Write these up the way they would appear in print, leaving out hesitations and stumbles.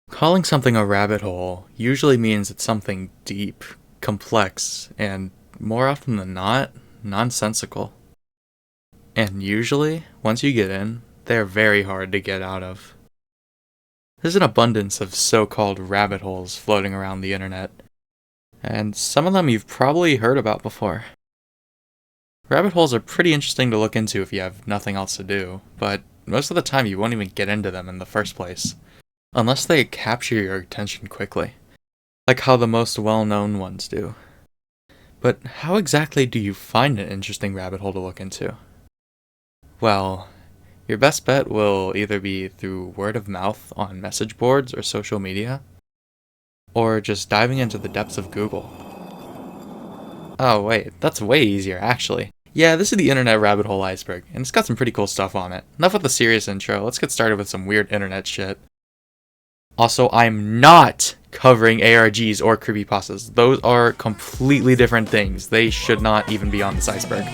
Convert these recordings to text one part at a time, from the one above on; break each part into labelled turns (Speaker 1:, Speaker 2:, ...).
Speaker 1: Calling something a rabbit hole usually means it's something deep, complex, and more often than not, nonsensical. And usually, once you get in, they're very hard to get out of. There's an abundance of so-called rabbit holes floating around the internet, and some of them you've probably heard about before. Rabbit holes are pretty interesting to look into if you have nothing else to do, but most of the time you won't even get into them in the first place. Unless they capture your attention quickly, like how the most well-known ones do. But how exactly do you find an interesting rabbit hole to look into? Well, your best bet will either be through word of mouth on message boards or social media, or just diving into the depths of Google. Oh wait, that's way easier actually. Yeah, this is the internet rabbit hole iceberg, and it's got some pretty cool stuff on it. Enough with the serious intro, let's get started with some weird internet shit. Also, I'm not covering ARGs or creepypastas. Those are completely different things. They should not even be on this iceberg.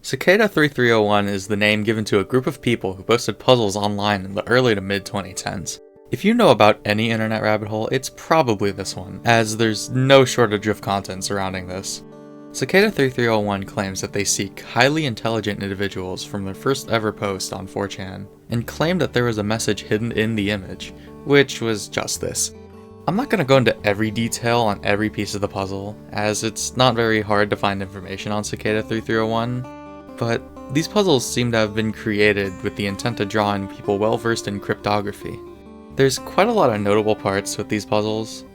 Speaker 1: Cicada 3301 is the name given to a group of people who posted puzzles online in the early to mid 2010s. If you know about any internet rabbit hole, it's probably this one, as there's no shortage of content surrounding this. Cicada 3301 claims that they seek highly intelligent individuals from their first ever post on 4chan, and claimed that there was a message hidden in the image, which was just this. I'm not going to go into every detail on every piece of the puzzle, as it's not very hard to find information on Cicada 3301, but these puzzles seem to have been created with the intent to draw in people well versed in cryptography. There's quite a lot of notable parts with these puzzles.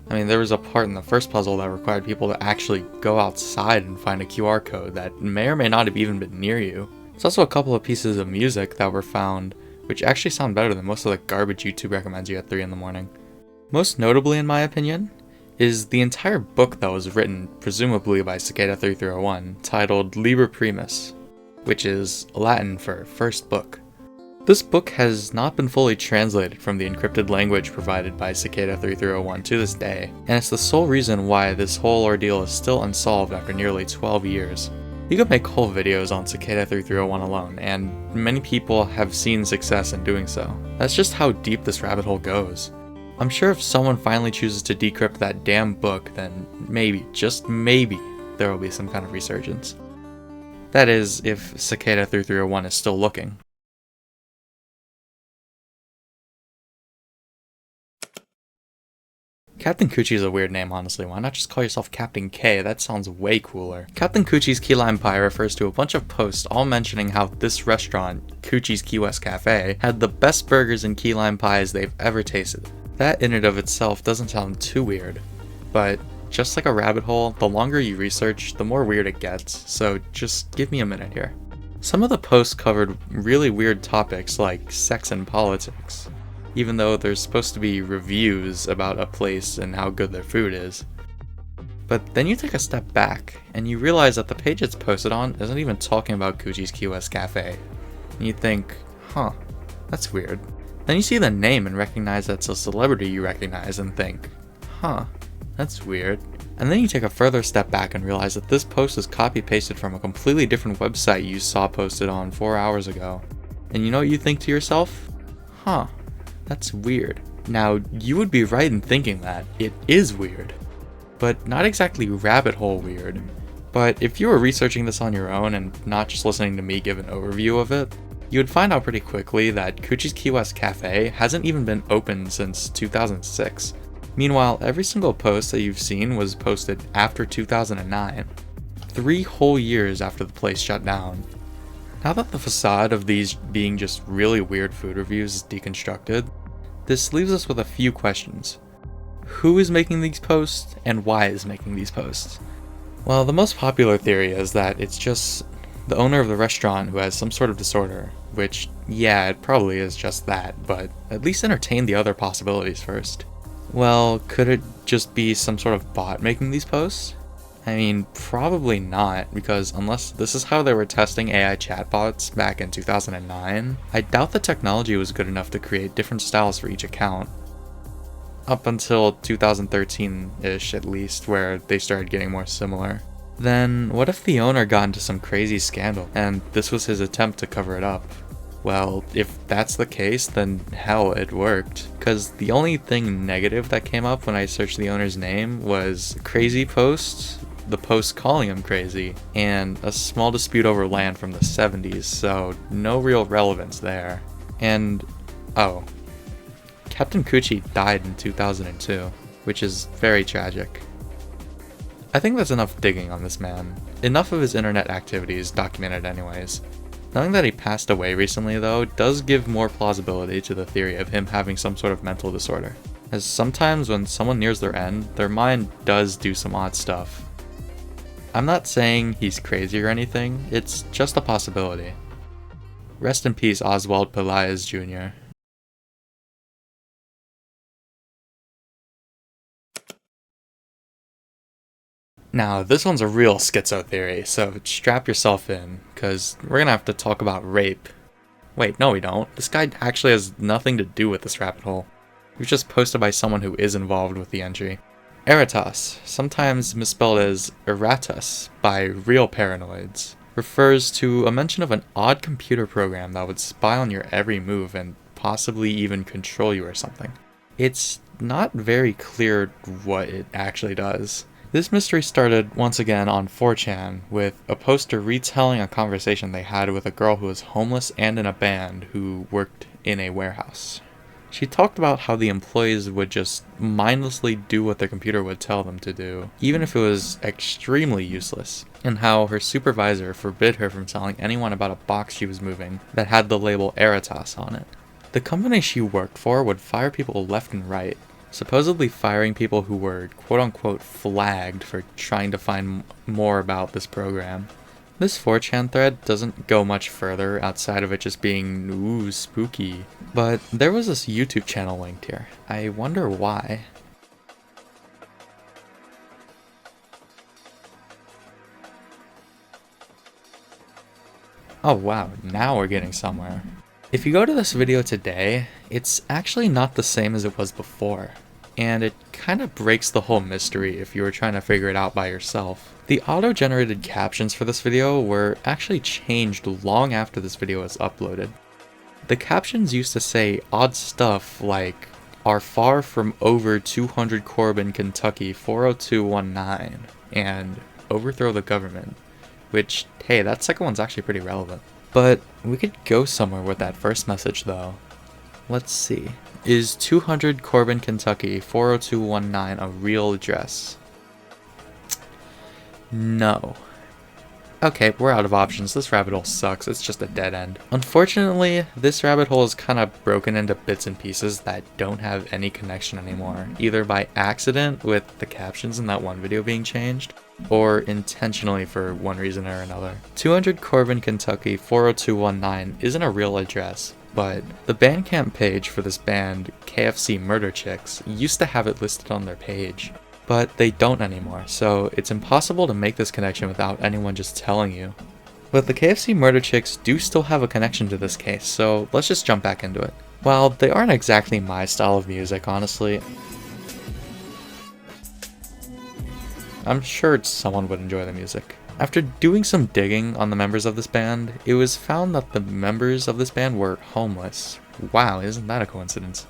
Speaker 1: I mean, there was a part in the first puzzle that required people to actually go outside and find a QR code that may or may not have even been near you. There's also a couple of pieces of music that were found, which actually sound better than most of the garbage YouTube recommends you at 3 in the morning. Most notably, in my opinion, is the entire book that was written, presumably by Cicada 3301, titled Liber Primus, which is Latin for first book. This book has not been fully translated from the encrypted language provided by Cicada 3301 to this day, and it's the sole reason why this whole ordeal is still unsolved after nearly 12 years. You could make whole videos on Cicada 3301 alone, and many people have seen success in doing so. That's just how deep this rabbit hole goes. I'm sure if someone finally chooses to decrypt that damn book, then maybe, just maybe, there will be some kind of resurgence. That is, if Cicada 3301 is still looking. Captain Kutchie is a weird name, honestly. Why not just call yourself Captain K? That sounds way cooler. Captain Kutchie's Key Lime Pie refers to a bunch of posts all mentioning how this restaurant, Kutchie's Key West Cafe, had the best burgers and key lime pies they've ever tasted. That in and of itself doesn't sound too weird, but just like a rabbit hole, the longer you research, the more weird it gets, so just give me a minute here. Some of the posts covered really weird topics like sex and politics, even though there's supposed to be reviews about a place and how good their food is. But then you take a step back, and you realize that the page it's posted on isn't even talking about Kutchie's Key West Cafe. And you think, huh, that's weird. Then you see the name and recognize that's a celebrity you recognize and think, huh, that's weird. And then you take a further step back and realize that this post is copy-pasted from a completely different website you saw posted on 4 hours ago. And you know what you think to yourself? Huh, that's weird. Now, you would be right in thinking that. It is weird. But not exactly rabbit hole weird. But if you were researching this on your own and not just listening to me give an overview of it, you would find out pretty quickly that Kutchie's Key West Cafe hasn't even been open since 2006. Meanwhile, every single post that you've seen was posted after 2009. 3 whole years after the place shut down. Now that the facade of these being just really weird food reviews is deconstructed, this leaves us with a few questions. Who is making these posts, and why is making these posts? Well, the most popular theory is that it's just the owner of the restaurant who has some sort of disorder, which, yeah, it probably is just that, but at least entertain the other possibilities first. Well, could it just be some sort of bot making these posts? I mean, probably not, because unless this is how they were testing AI chatbots back in 2009, I doubt the technology was good enough to create different styles for each account. Up until 2013-ish at least, where they started getting more similar. Then, what if the owner got into some crazy scandal, and this was his attempt to cover it up? Well, if that's the case, then hell, it worked. Because the only thing negative that came up when I searched the owner's name was crazy posts, the post calling him crazy, and a small dispute over land from the 70s, so no real relevance there. And, oh, Captain Kutchie died in 2002, which is very tragic. I think that's enough digging on this man. Enough of his internet activities documented anyways. Knowing that he passed away recently though does give more plausibility to the theory of him having some sort of mental disorder, as sometimes when someone nears their end, their mind does do some odd stuff. I'm not saying he's crazy or anything, it's just a possibility. Rest in peace Oswald Pelaez Jr. Now, this one's a real schizo theory, so strap yourself in, because we're gonna have to talk about rape. Wait, no we don't. This guy actually has nothing to do with this rabbit hole. It was just posted by someone who is involved with the entry. Erratas, sometimes misspelled as Erratas by real paranoids, refers to a mention of an odd computer program that would spy on your every move and possibly even control you or something. It's not very clear what it actually does. This mystery started once again on 4chan with a poster retelling a conversation they had with a girl who was homeless and in a band who worked in a warehouse. She talked about how the employees would just mindlessly do what their computer would tell them to do, even if it was extremely useless, and how her supervisor forbid her from telling anyone about a box she was moving that had the label Erratas on it. The company she worked for would fire people left and right, supposedly firing people who were quote-unquote flagged for trying to find more about this program. This 4chan thread doesn't go much further outside of it just being ooh spooky, but there was this YouTube channel linked here. I wonder why. Oh wow, now we're getting somewhere. If you go to this video today, it's actually not the same as it was before, and it kind of breaks the whole mystery if you were trying to figure it out by yourself. The auto-generated captions for this video were actually changed long after this video was uploaded. The captions used to say odd stuff like, "Are far from over 200 Corbin, Kentucky 40219," and "overthrow the government," which, hey, that second one's actually pretty relevant. But we could go somewhere with that first message though. Let's see. Is 200 Corbin, Kentucky 40219 a real address? No. Okay, we're out of options. This rabbit hole sucks. It's just a dead end. Unfortunately, this rabbit hole is kind of broken into bits and pieces that don't have any connection anymore, either by accident with the captions in that one video being changed, or intentionally for one reason or another. 200 Corbin, Kentucky 40219 isn't a real address, but the Bandcamp page for this band, KFC Murder Chicks, used to have it listed on their page. But they don't anymore, so it's impossible to make this connection without anyone just telling you. But the KFC Murder Chicks do still have a connection to this case, so let's just jump back into it. While they aren't exactly my style of music, honestly, I'm sure someone would enjoy the music. After doing some digging on the members of this band, it was found that the members of this band were homeless. Wow, isn't that a coincidence?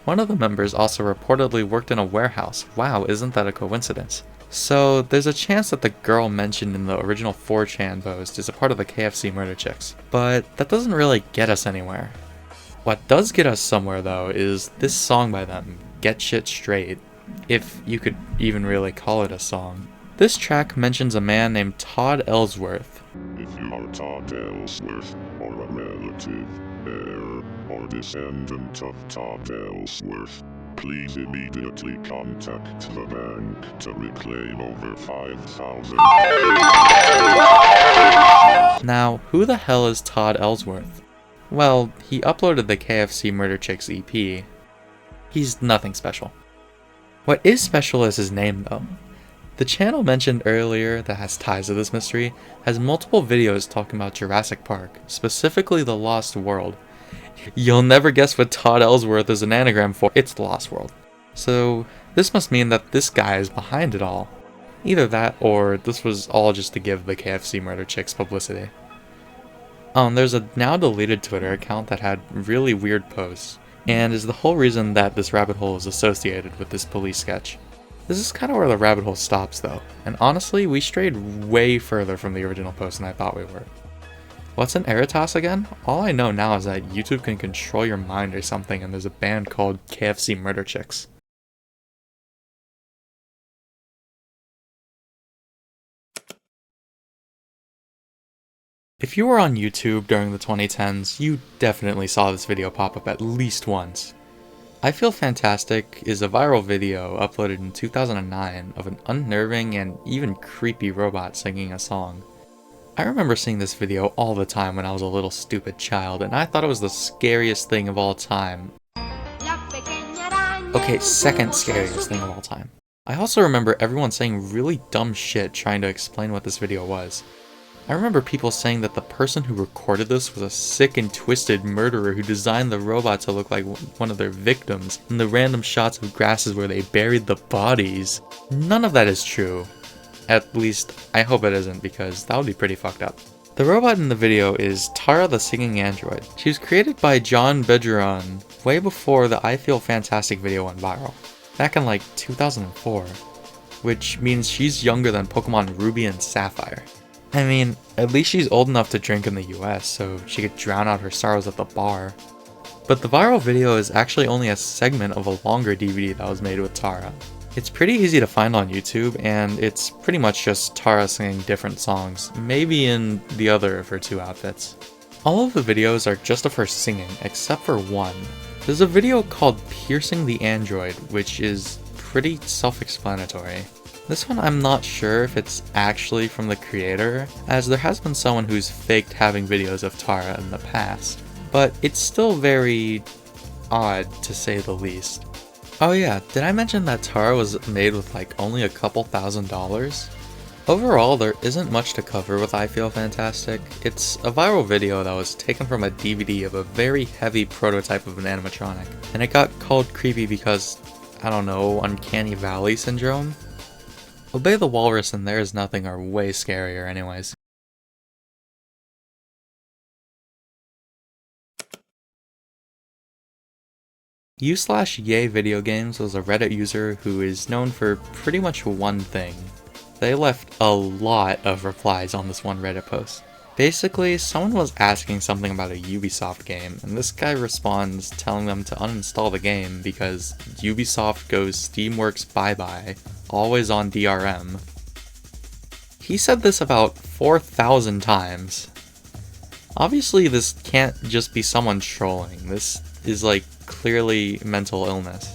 Speaker 1: One of the members also reportedly worked in a warehouse. Wow, isn't that a coincidence? So there's a chance that the girl mentioned in the original 4chan post is a part of the KFC Murder Chicks, but that doesn't really get us anywhere. What does get us somewhere though is this song by them, Get Shit Straight, if you could even really call it a song. This track mentions a man named Todd Ellsworth.
Speaker 2: If you are Todd Ellsworth, or a relative, heir, or descendant of Todd Ellsworth, please immediately contact the bank to reclaim over $5,000.
Speaker 1: Now, who the hell is Todd Ellsworth? Well, he uploaded the KFC Murder Chicks EP. He's nothing special. What is special is his name though. The channel mentioned earlier that has ties to this mystery has multiple videos talking about Jurassic Park, specifically the Lost World. You'll never guess what Todd Ellsworth is an anagram for. It's the Lost World. So this must mean that this guy is behind it all. Either that, or this was all just to give the KFC murder chicks publicity. There's a now deleted Twitter account that had really weird posts, and is the whole reason that this rabbit hole is associated with this police sketch. This is kind of where the rabbit hole stops though, and honestly, we strayed way further from the original post than I thought we were. What's an Erratas again? All I know now is that YouTube can control your mind or something, and there's a band called KFC Murder Chicks. If you were on YouTube during the 2010s, you definitely saw this video pop up at least once. I Feel Fantastic is a viral video uploaded in 2009 of an unnerving and even creepy robot singing a song. I remember seeing this video all the time when I was a little stupid child, and I thought it was the scariest thing of all time. Okay, second scariest thing of all time. I also remember everyone saying really dumb shit trying to explain what this video was. I remember people saying that the person who recorded this was a sick and twisted murderer who designed the robot to look like one of their victims, and the random shots of grasses where they buried the bodies. None of that is true. At least, I hope it isn't, because that would be pretty fucked up. The robot in the video is Tara the Singing Android. She was created by John Bergeron way before the I Feel Fantastic video went viral, back in like 2004, which means she's younger than Pokemon Ruby and Sapphire. I mean, at least she's old enough to drink in the US, so she could drown out her sorrows at the bar. But the viral video is actually only a segment of a longer DVD that was made with Tara. It's pretty easy to find on YouTube, and it's pretty much just Tara singing different songs, maybe in the other of her two outfits. All of the videos are just of her singing, except for one. There's a video called Piercing the Android, which is pretty self-explanatory. This one I'm not sure if it's actually from the creator, as there has been someone who's faked having videos of Tara in the past, but it's still very odd to say the least. Oh yeah, did I mention that Tara was made with like only a couple $1,000s? Overall, there isn't much to cover with I Feel Fantastic. It's a viral video that was taken from a DVD of a very heavy prototype of an animatronic, and it got called creepy because, I don't know, Uncanny Valley syndrome? Obey the Walrus and There Is Nothing are way scarier anyways. U/YAYVIDEOGAMES was a Reddit user who is known for pretty much one thing. They left a lot of replies on this one Reddit post. Basically, someone was asking something about a Ubisoft game, and this guy responds telling them to uninstall the game because Ubisoft goes Steamworks bye-bye, always on DRM. He said this about 4,000 times. Obviously, this can't just be someone trolling. This is like clearly mental illness.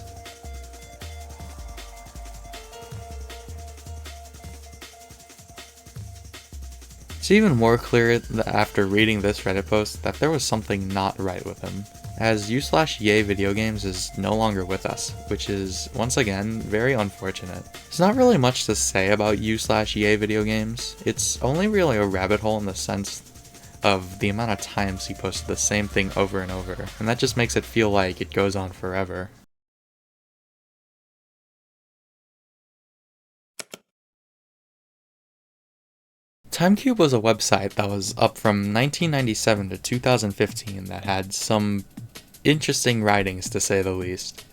Speaker 1: It's even more clear after reading this Reddit post that there was something not right with him, as U/YAYVIDEOGAMES is no longer with us, which is, once again, very unfortunate. There's not really much to say about U/YAYVIDEOGAMES. It's only really a rabbit hole in the sense of the amount of times he posted the same thing over and over, and that just makes it feel like it goes on forever. Timecube was a website that was up from 1997 to 2015 that had some interesting writings, to say the least.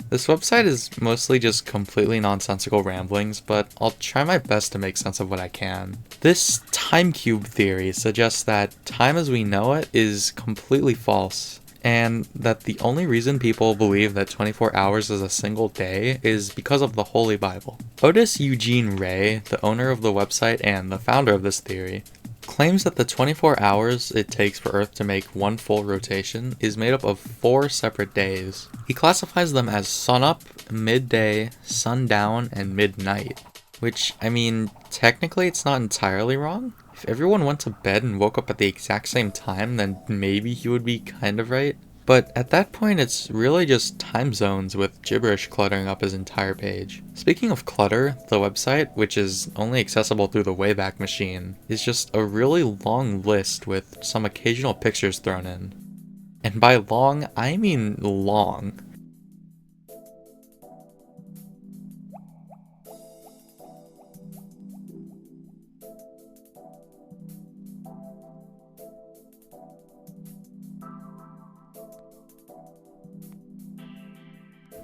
Speaker 1: This website is mostly just completely nonsensical ramblings, but I'll try my best to make sense of what I can. This Timecube Theory suggests that time as we know it is completely false, and that the only reason people believe that 24 hours is a single day is because of the Holy Bible. Otis Eugene Ray, the owner of the website and the founder of this theory, claims that the 24 hours it takes for Earth to make one full rotation is made up of 4 separate days. He classifies them as sunup, midday, sundown, and midnight. Which, I mean, technically it's not entirely wrong. If everyone went to bed and woke up at the exact same time, then maybe he would be kind of right. But at that point, it's really just time zones with gibberish cluttering up his entire page. Speaking of clutter, the website, which is only accessible through the Wayback Machine, is just a really long list with some occasional pictures thrown in. And by long, I mean long.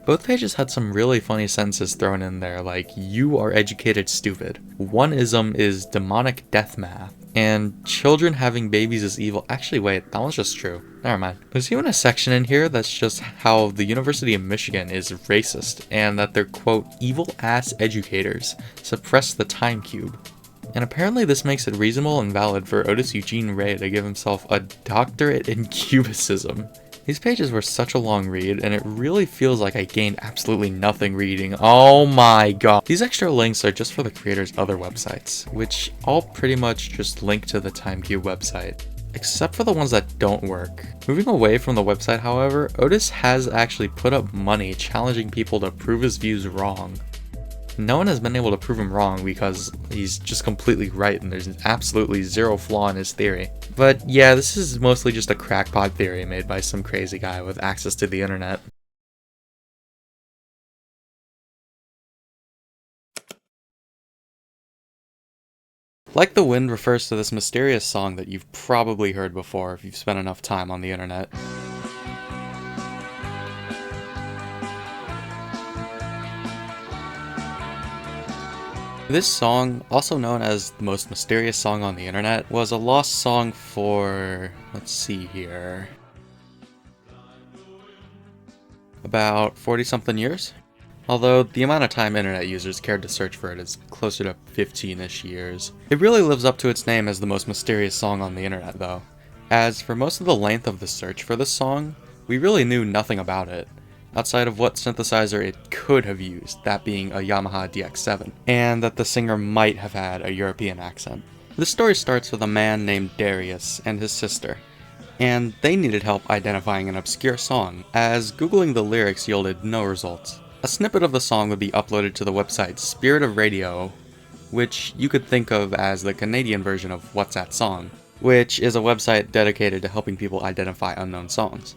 Speaker 1: Both pages had some really funny sentences thrown in there, like, "You are educated stupid." One ism is demonic death math. And children having babies is evil. Actually, wait, that one's just true. Never mind. There's even a section in here that's just how the University of Michigan is racist, and that their, quote, evil-ass educators suppress the Timecube. And apparently this makes it reasonable and valid for Otis Eugene Ray to give himself a doctorate in cubicism. These pages were such a long read, and it really feels like I gained absolutely nothing reading. Oh my god. These extra links are just for the creator's other websites, which all pretty much just link to the Timecube website, except for the ones that don't work. Moving away from the website, however, Otis has actually put up money challenging people to prove his views wrong. No one has been able to prove him wrong because he's just completely right and there's absolutely zero flaw in his theory. But yeah, this is mostly just a crackpot theory made by some crazy guy with access to the internet. Like the Wind refers to this mysterious song that you've probably heard before if you've spent enough time on the internet. This song, also known as the most mysterious song on the internet, was a lost song for, let's see here, about 40-something years? Although the amount of time internet users cared to search for it is closer to 15-ish years. It really lives up to its name as the most mysterious song on the internet though, as for most of the length of the search for this song, we really knew nothing about it, outside of what synthesizer it could have used, that being a Yamaha DX7, and that the singer might have had a European accent. The story starts with a man named Darius and his sister, and they needed help identifying an obscure song, as googling the lyrics yielded no results. A snippet of the song would be uploaded to the website Spirit of Radio, which you could think of as the Canadian version of What's That Song, which is a website dedicated to helping people identify unknown songs.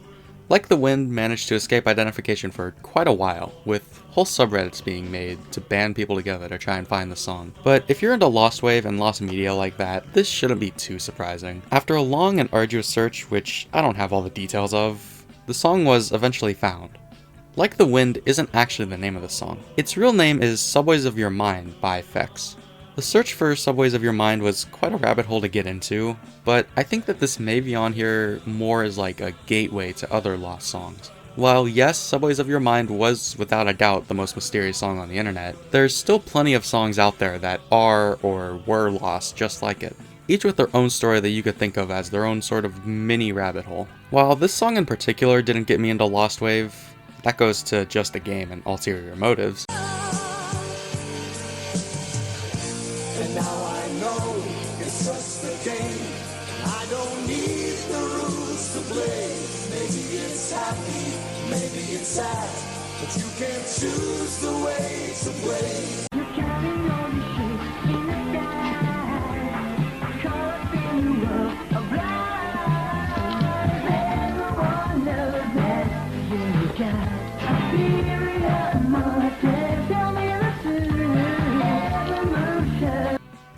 Speaker 1: Like the Wind managed to escape identification for quite a while, with whole subreddits being made to band people together to try and find the song. But if you're into Lost Wave and lost media like that, this shouldn't be too surprising. After a long and arduous search, which I don't have all the details of, the song was eventually found. Like the Wind isn't actually the name of the song. Its real name is Subways of Your Mind by Fex. The search for Subways of Your Mind was quite a rabbit hole to get into, but I think that this may be on here more as like a gateway to other lost songs. While yes, Subways of Your Mind was without a doubt the most mysterious song on the internet, there's still plenty of songs out there that are or were lost just like it, each with their own story that you could think of as their own sort of mini rabbit hole. While this song in particular didn't get me into Lost Wave, that goes to just a game and ulterior motives.
Speaker 3: And now I know it's just a game. I don't need the rules to play. Maybe it's happy, maybe it's sad, but you can't choose the way to play. You're counting on the shit in the sky, caught in the world of lies. Everyone knows that you're got a theory of motive. Tell me the truth.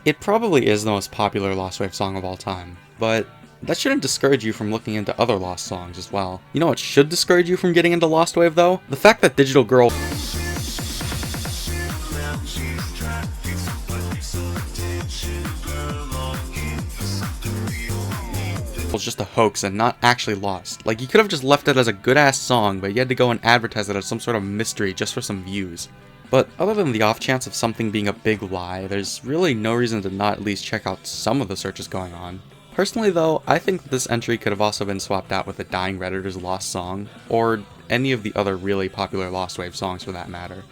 Speaker 1: It probably is the most popular Lost Wave song of all time, but that shouldn't discourage you from looking into other Lost songs as well. You know what should discourage you from getting into Lost Wave though? The fact that Digital Girl was just a hoax and not actually lost. Like, you could have just left it as a good-ass song, but you had to go and advertise it as some sort of mystery just for some views. But other than the off chance of something being a big lie, there's really no reason to not at least check out some of the searches going on. Personally though, I think that this entry could have also been swapped out with a Dying Redditor's Lost Song, or any of the other really popular Lost Wave songs for that matter.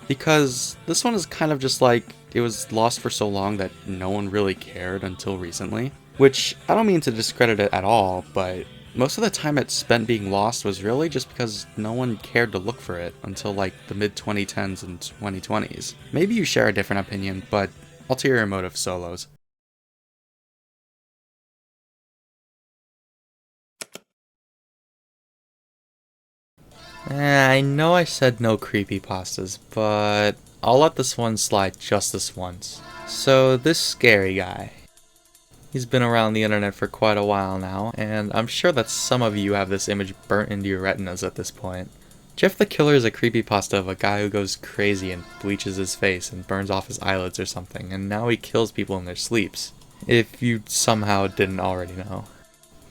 Speaker 1: Because this one is kind of just like, it was lost for so long that no one really cared until recently. Which, I don't mean to discredit it at all, but most of the time it spent being lost was really just because no one cared to look for it until like the mid-2010s and 2020s. Maybe you share a different opinion, but ulterior motive solos. I know I said no creepypastas, but I'll let this one slide just this once. So this scary guy. He's been around the internet for quite a while now, and I'm sure that some of you have this image burnt into your retinas at this point. Jeff the Killer is a creepypasta of a guy who goes crazy and bleaches his face and burns off his eyelids or something, and now he kills people in their sleeps. If you somehow didn't already know.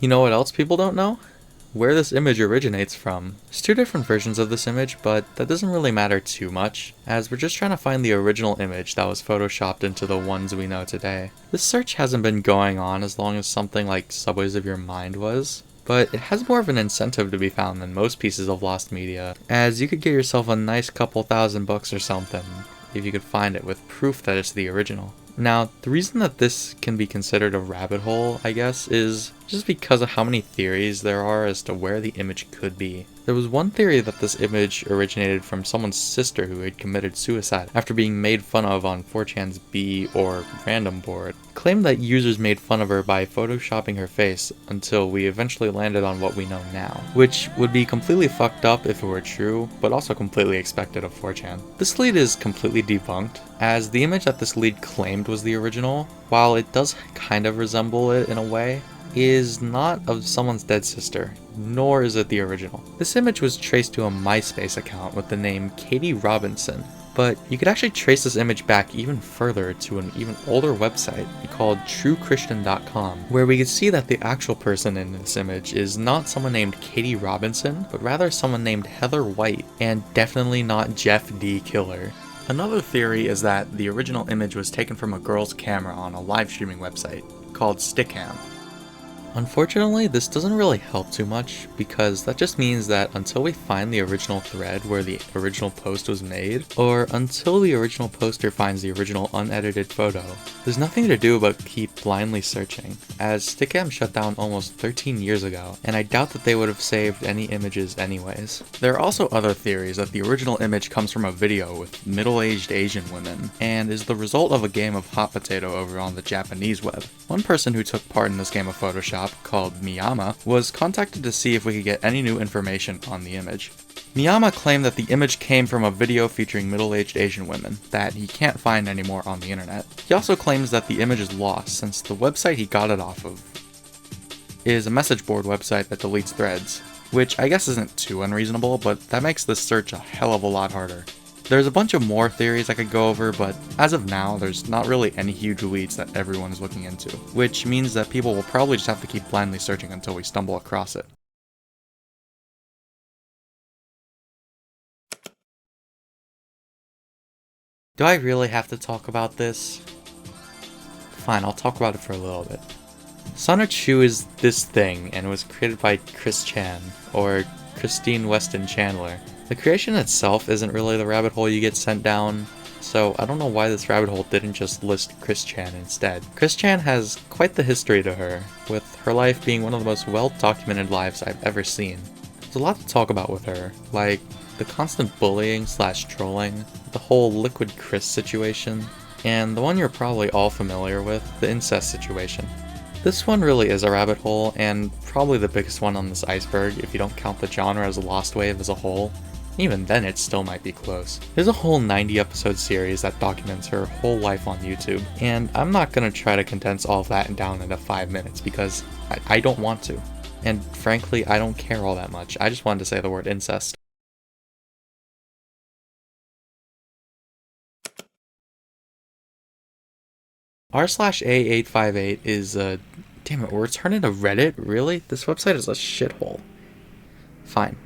Speaker 1: You know what else people don't know? Where this image originates from. There's two different versions of this image, but that doesn't really matter too much, as we're just trying to find the original image that was photoshopped into the ones we know today. This search hasn't been going on as long as something like Subways of Your Mind was, but it has more of an incentive to be found than most pieces of lost media, as you could get yourself a nice couple $1,000 or something if you could find it with proof that it's the original. Now, the reason that this can be considered a rabbit hole, I guess, is just because of how many theories there are as to where the image could be. There was one theory that this image originated from someone's sister who had committed suicide after being made fun of on 4chan's B or random board. It claimed that users made fun of her by photoshopping her face until we eventually landed on what we know now, which would be completely fucked up if it were true, but also completely expected of 4chan. This lead is completely debunked, as the image that this lead claimed was the original, while it does kind of resemble it in a way, is not of someone's dead sister, nor is it the original. This image was traced to a MySpace account with the name Katie Robinson, but you could actually trace this image back even further to an even older website called truechristian.com, where we could see that the actual person in this image is not someone named Katie Robinson, but rather someone named Heather White, and definitely not Jeff D. Killer. Another theory is that the original image was taken from a girl's camera on a live streaming website called Stickam. Unfortunately, this doesn't really help too much, because that just means that until we find the original thread where the original post was made, or until the original poster finds the original unedited photo, there's nothing to do but keep blindly searching, as Stickam shut down almost 13 years ago, and I doubt that they would have saved any images anyways. There are also other theories that the original image comes from a video with middle-aged Asian women, and is the result of a game of hot potato over on the Japanese web. One person who took part in this game of Photoshop, called Miyama, was contacted to see if we could get any new information on the image. Miyama claimed that the image came from a video featuring middle-aged Asian women that he can't find anymore on the internet. He also claims that the image is lost since the website he got it off of is a message board website that deletes threads, which I guess isn't too unreasonable, but that makes this search a hell of a lot harder. There's a bunch of more theories I could go over, but as of now, there's not really any huge leads that everyone is looking into, which means that people will probably just have to keep blindly searching until we stumble across it. Do I really have to talk about this? Fine, I'll talk about it for a little bit. Sonichu is this thing, and was created by Chris Chan, or Christine Weston Chandler. The creation itself isn't really the rabbit hole you get sent down, so I don't know why this rabbit hole didn't just list Chris Chan instead. Chris Chan has quite the history to her, with her life being one of the most well-documented lives I've ever seen. There's a lot to talk about with her, like the constant bullying / trolling, the whole Liquid Chris situation, and the one you're probably all familiar with, the incest situation. This one really is a rabbit hole, and probably the biggest one on this iceberg if you don't count the genre as a lost wave as a whole. Even then, it still might be close. There's a whole 90-episode series that documents her whole life on YouTube, and I'm not gonna try to condense all of that down into 5 minutes because I don't want to. And frankly, I don't care all that much. I just wanted to say the word incest. r/a858 is damn it, we're turning to Reddit? Really? This website is a shithole. Fine.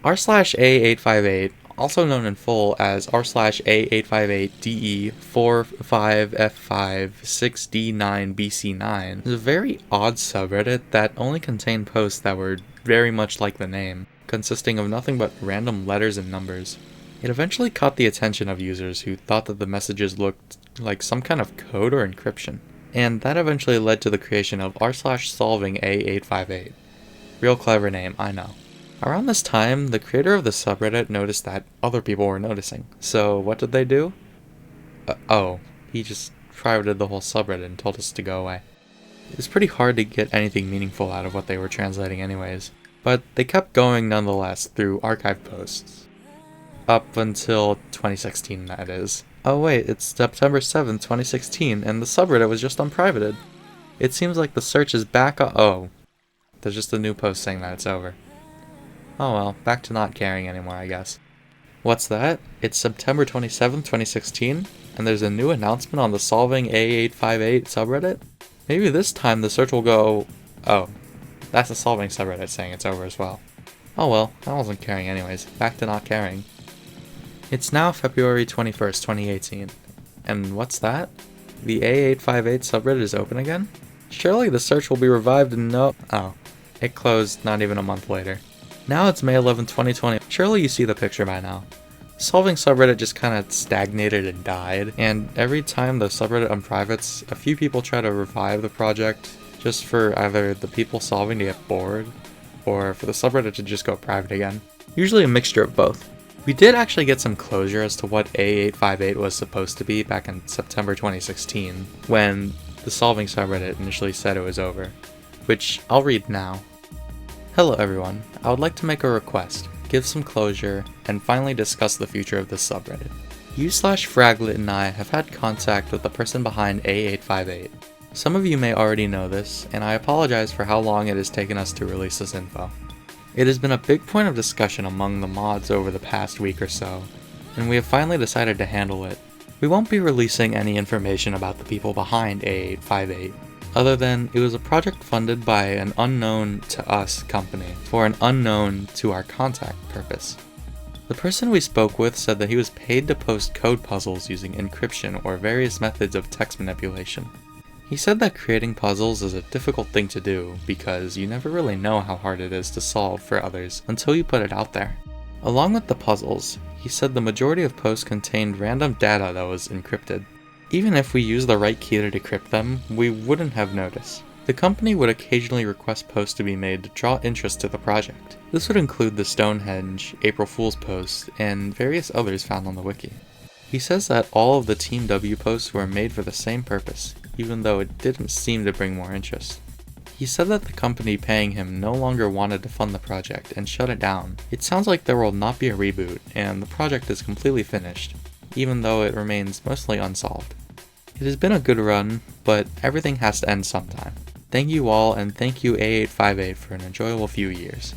Speaker 1: r/a858, also known in full as r/a858de45f5 6d9bc9, is a very odd subreddit that only contained posts that were very much like the name, consisting of nothing but random letters and numbers. It eventually caught the attention of users who thought that the messages looked like some kind of code or encryption, and that eventually led to the creation of r/solving a858. Real clever name, I know. Around this time, the creator of the subreddit noticed that other people were noticing. So what did they do? He just privated the whole subreddit and told us to go away. It was pretty hard to get anything meaningful out of what they were translating anyways, but they kept going nonetheless through archive posts. Up until 2016, that is. Oh wait, it's September 7th, 2016, and the subreddit was just unprivated. It seems like the search is back there's just a new post saying that it's over. Oh well, back to not caring anymore, I guess. What's that? It's September 27th, 2016, and there's a new announcement on the Solving A858 subreddit? Maybe this time the search will go... Oh, that's the Solving subreddit saying it's over as well. Oh well, I wasn't caring anyways. Back to not caring. It's now February 21st, 2018. And what's that? The A858 subreddit is open again? Surely the search will be revived and it closed not even a month later. Now it's May 11, 2020. Surely you see the picture by now. Solving subreddit just kinda stagnated and died, and every time the subreddit unprivates, a few people try to revive the project just for either the people solving to get bored, or for the subreddit to just go private again. Usually a mixture of both. We did actually get some closure as to what A858 was supposed to be back in September 2016, when the Solving subreddit initially said it was over, which I'll read now. Hello everyone, I would like to make a request, give some closure, and finally discuss the future of this subreddit. You/Fraglet and I have had contact with the person behind A858. Some of you may already know this, and I apologize for how long it has taken us to release this info. It has been a big point of discussion among the mods over the past week or so, and we have finally decided to handle it. We won't be releasing any information about the people behind A858, other than it was a project funded by an unknown to us company for an unknown to our contact purpose. The person we spoke with said that he was paid to post code puzzles using encryption or various methods of text manipulation. He said that creating puzzles is a difficult thing to do because you never really know how hard it is to solve for others until you put it out there. Along with the puzzles, he said the majority of posts contained random data that was encrypted. Even if we used the right key to decrypt them, we wouldn't have noticed. The company would occasionally request posts to be made to draw interest to the project. This would include the Stonehenge, April Fool's post, and various others found on the wiki. He says that all of the Team W posts were made for the same purpose, even though it didn't seem to bring more interest. He said that the company paying him no longer wanted to fund the project and shut it down. It sounds like there will not be a reboot, and the project is completely finished, even though it remains mostly unsolved. It has been a good run, but everything has to end sometime. Thank you all, and thank you A858 for an enjoyable few years.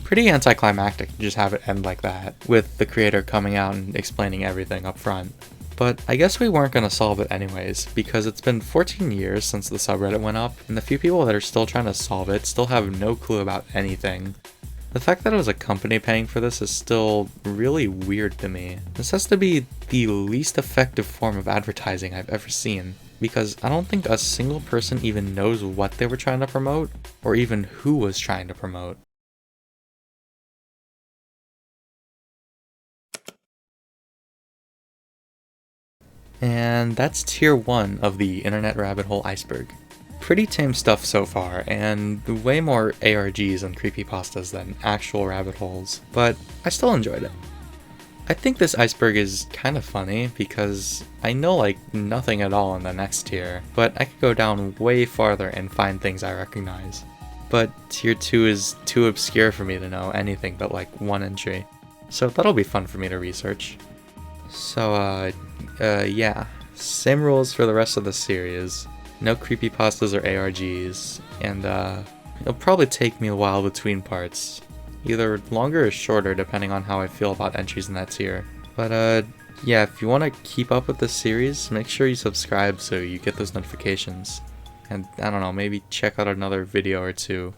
Speaker 1: Pretty anticlimactic to just have it end like that, with the creator coming out and explaining everything up front. But I guess we weren't going to solve it anyways, because it's been 14 years since the subreddit went up, and the few people that are still trying to solve it still have no clue about anything. The fact that it was a company paying for this is still really weird to me. This has to be the least effective form of advertising I've ever seen, because I don't think a single person even knows what they were trying to promote, or even who was trying to promote. And that's tier 1 of the internet rabbit hole Iceberg. Pretty tame stuff so far, and way more ARGs and creepypastas than actual rabbit holes, but I still enjoyed it. I think this iceberg is kind of funny because I know like nothing at all in the next tier, but I could go down way farther and find things I recognize. But tier 2 is too obscure for me to know anything but like one entry, so that'll be fun for me to research. So yeah, same rules for the rest of the series. No creepypastas or ARGs, and it'll probably take me a while between parts. Either longer or shorter depending on how I feel about entries in that tier. But yeah, if you want to keep up with this series, make sure you subscribe so you get those notifications. And I don't know, maybe check out another video or two.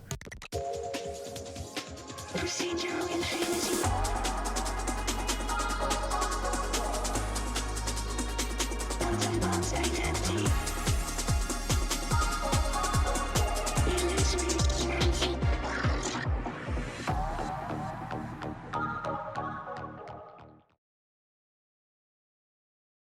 Speaker 4: Procedural infinity.